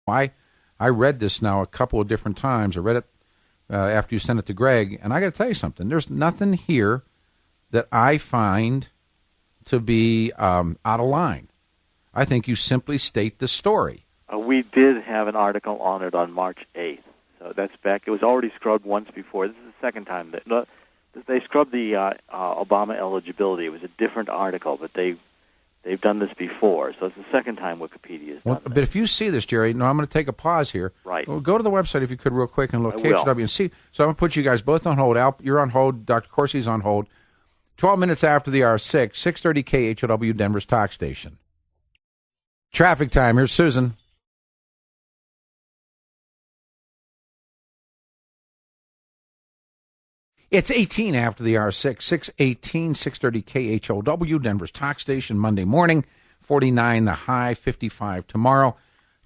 I read this now a couple of different times. I read it after you sent it to Greg, and I got to tell you something. There's nothing here that I find to be out of line. I think you simply state the story. We did have an article on it on March 8th, so that's back. It was already scrubbed once before. This is the second time that they scrubbed the Obama eligibility. It was a different article, but they've done this before, so it's the second time Wikipedia has done this. But if you see this, Jerry, no, I'm going to take a pause here. Right. Well, go to the website if you could real quick and look KHW and see. So I'm going to put you guys both on hold. Al, you're on hold. Dr. Corsi's on hold. 12 minutes after the hour, 6:30 KHW, Denver's talk station. Traffic time. Here's Susan. It's 18 after the hour, 6:18, 6:30 KHOW, Denver's talk station, Monday morning, 49 the high, 55 tomorrow.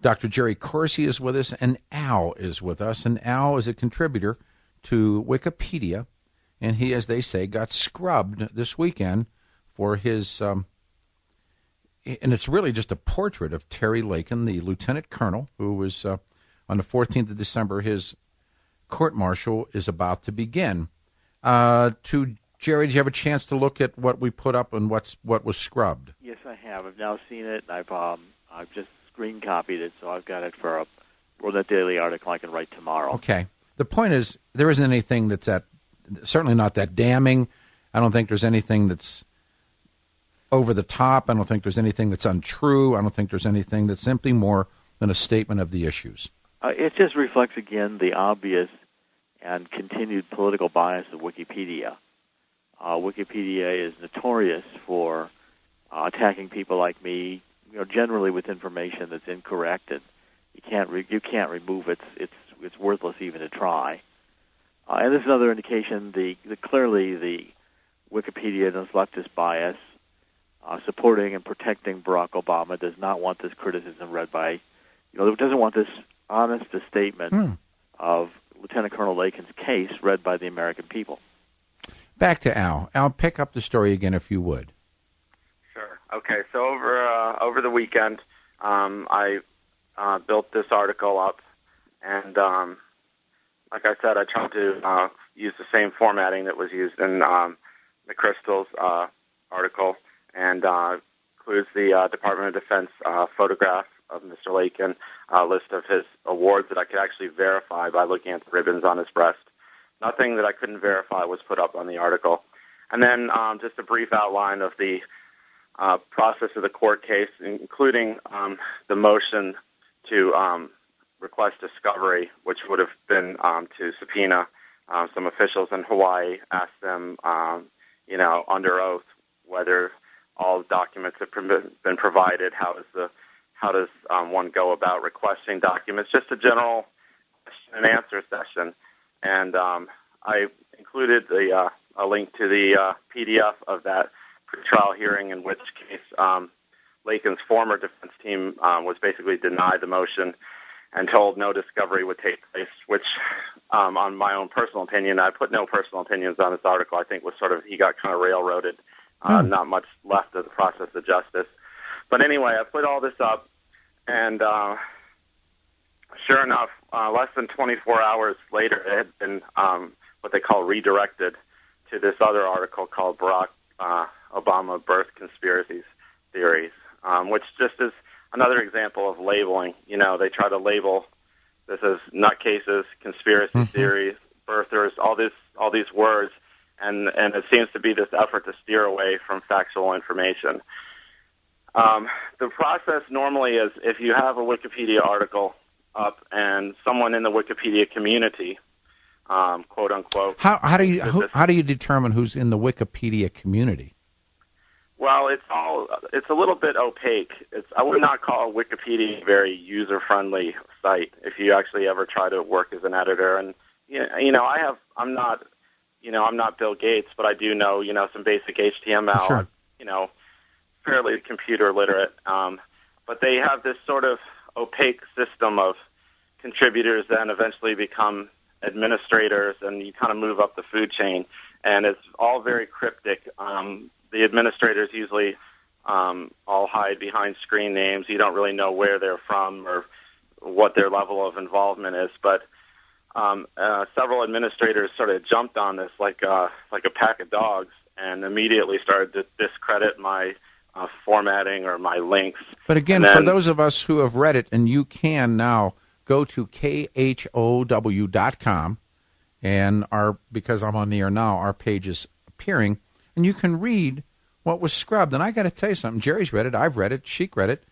Dr. Jerry Corsi is with us, and Al is with us. And Al is a contributor to Wikipedia, and he, as they say, got scrubbed this weekend for his, and it's really just a portrait of Terry Lakin, the lieutenant colonel, who was, on the 14th of December, his court-martial is about to begin. To Jerry, do you have a chance to look at what we put up and what was scrubbed? Yes, I have. I've now seen it. I've just screen copied it, so I've got it for a World Daily article I can write tomorrow. Okay. The point is, there isn't anything that's certainly not that damning. I don't think there's anything that's over the top. I don't think there's anything that's untrue. I don't think there's anything that's simply more than a statement of the issues. It just reflects, again, the obvious and continued political bias of Wikipedia. Wikipedia is notorious for attacking people like me, generally with information that's incorrect, and you can't remove it. It's worthless even to try. And this is another indication clearly the Wikipedia and its leftist bias supporting and protecting Barack Obama does not want this criticism read by, doesn't want this honest statement of Lieutenant Colonel Lakin's case read by the American people. Back to Al. Al, pick up the story again if you would. Sure. Okay, so over the weekend, I built this article up, and like I said, I tried to use the same formatting that was used in McChrystal's article, and includes the Department of Defense photograph of Mr. Lakin, a list of his awards that I could actually verify by looking at the ribbons on his breast. Nothing that I couldn't verify was put up on the article. And then just a brief outline of the process of the court case, including the motion to request discovery, which would have been to subpoena some officials in Hawaii, ask them, under oath whether all documents have been provided, how does one go about requesting documents, just a general question and answer session. And I included a link to the PDF of that pretrial hearing, in which case Lakin's former defense team was basically denied the motion and told no discovery would take place, which, on my own personal opinion, I put no personal opinions on this article, I think was he got kind of railroaded, not much left of the process of justice. But anyway, I put all this up, and sure enough, less than 24 hours later, it had been what they call redirected to this other article called Barack Obama Birth Conspiracies Theories, which just is another example of labeling. They try to label this as nutcases, conspiracy theories, birthers, all these words, and it seems to be this effort to steer away from factual information. The process normally is, if you have a Wikipedia article up and someone in the Wikipedia community, quote unquote. How do you determine who's in the Wikipedia community? Well, it's a little bit opaque. I would not call Wikipedia a very user-friendly site if you actually ever try to work as an editor. And I'm not Bill Gates, but I do know some basic HTML. Sure. Fairly computer literate. But they have this sort of opaque system of contributors then eventually become administrators, and you kind of move up the food chain, and it's all very cryptic. The administrators usually all hide behind screen names. You don't really know where they're from or what their level of involvement is. But several administrators sort of jumped on this like a pack of dogs and immediately started to discredit my formatting or my links. But again, for those of us who have read it, and you can now go to khow.com, and because I'm on the air now, our page is appearing, and you can read what was scrubbed. And I got to tell you something. Jerry's read it. I've read it. Sheik read it.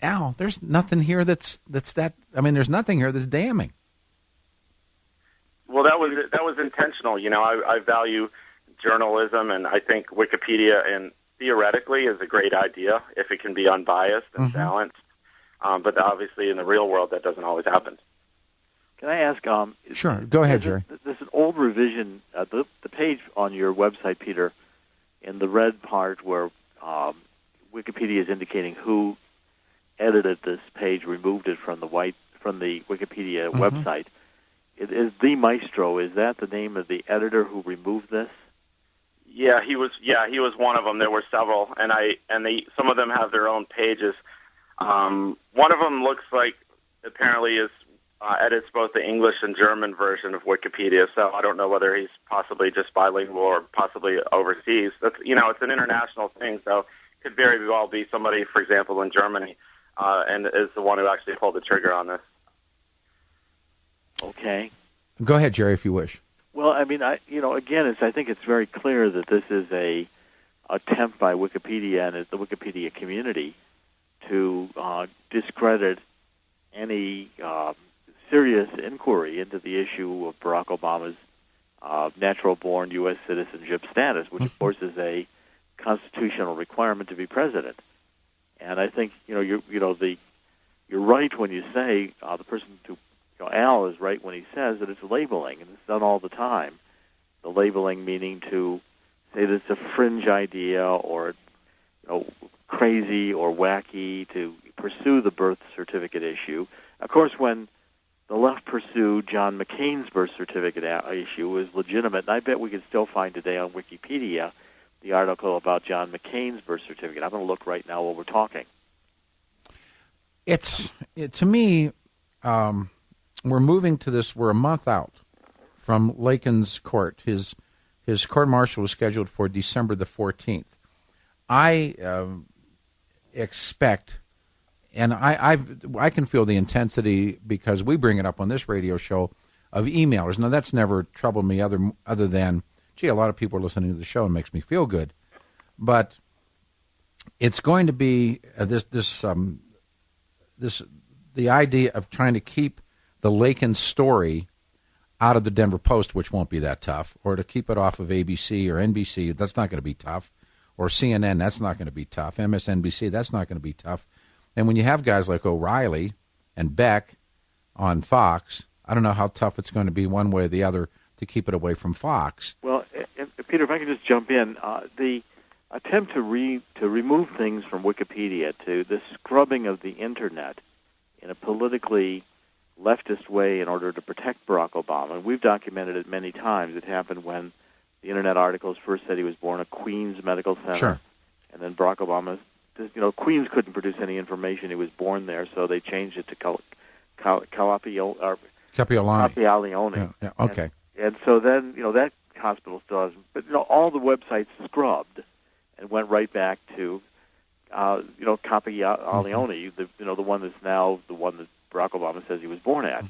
Al, there's nothing here that's that. I mean, there's nothing here that's damning. Well, that was intentional. You know, I value journalism, and I think Wikipedia, and theoretically, is a great idea if it can be unbiased and balanced. But obviously, in the real world, that doesn't always happen. Can I ask? Sure. Go ahead, Jerry. There's an old revision. The page on your website, Peter, in the red part where Wikipedia is indicating who edited this page, removed it from the Wikipedia website. It is the Maestro. Is that the name of the editor who removed this? Yeah, he was one of them. There were several, and some of them have their own pages. One of them looks like apparently edits both the English and German version of Wikipedia. So I don't know whether he's possibly just bilingual or possibly overseas. That's it's an international thing, so it could very well be somebody, for example, in Germany, and is the one who actually pulled the trigger on this. Okay. Go ahead, Jerry, if you wish. Well, I mean, I think it's very clear that this is a attempt by Wikipedia and the Wikipedia community to discredit any serious inquiry into the issue of Barack Obama's natural-born U.S. citizenship status, which, of course, is a constitutional requirement to be president. And I think you're right when you say the person to Al is right when he says that it's labeling, and it's done all the time. The labeling meaning to say that it's a fringe idea or crazy or wacky to pursue the birth certificate issue. Of course, when the left pursued John McCain's birth certificate issue, was legitimate, and I bet we can still find today on Wikipedia the article about John McCain's birth certificate. I'm going to look right now while we're talking. To me, we're moving to this. We're a month out from Lakin's court. His court-martial was scheduled for December the 14th. I expect, and I can feel the intensity because we bring it up on this radio show of emailers. Now, that's never troubled me other than, gee, a lot of people are listening to the show and makes me feel good. But it's going to be the idea of trying to keep the Lakin story out of the Denver Post, which won't be that tough, or to keep it off of ABC or NBC, that's not going to be tough, or CNN, that's not going to be tough, MSNBC, that's not going to be tough. And when you have guys like O'Reilly and Beck on Fox, I don't know how tough it's going to be one way or the other to keep it away from Fox. Well, Peter, if I could just jump in, the attempt to remove things from Wikipedia, to the scrubbing of the Internet in a politically leftist way in order to protect Barack Obama. And we've documented it many times. It happened when the Internet articles first said he was born at Queens Medical Center. Sure. And then Barack Obama, Queens couldn't produce any information. He was born there, so they changed it to Capiglione. Yeah, okay. And so then, that hospital still has, but, all the websites scrubbed and went right back to, Capiglione, the one that's now the one that Barack Obama says he was born at.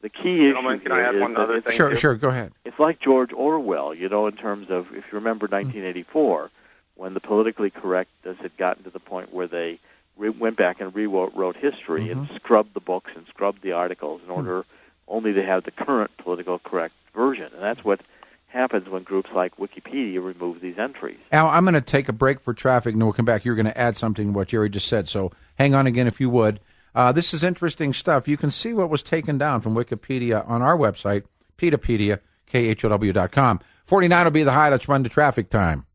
The key issue can I add one other thing? Sure, go ahead. It's like George Orwell, in terms of, if you remember 1984, when the politically correctness had gotten to the point where they went back and rewrote history and scrubbed the books and scrubbed the articles in order only to have the current political correct version. And that's what happens when groups like Wikipedia remove these entries. Al, I'm going to take a break for traffic, and we'll come back. You're going to add something to what Jerry just said, so hang on again if you would. This is interesting stuff. You can see what was taken down from Wikipedia on our website, Pedopedia, KHOW.com. 49 will be the high. Let's run to traffic time.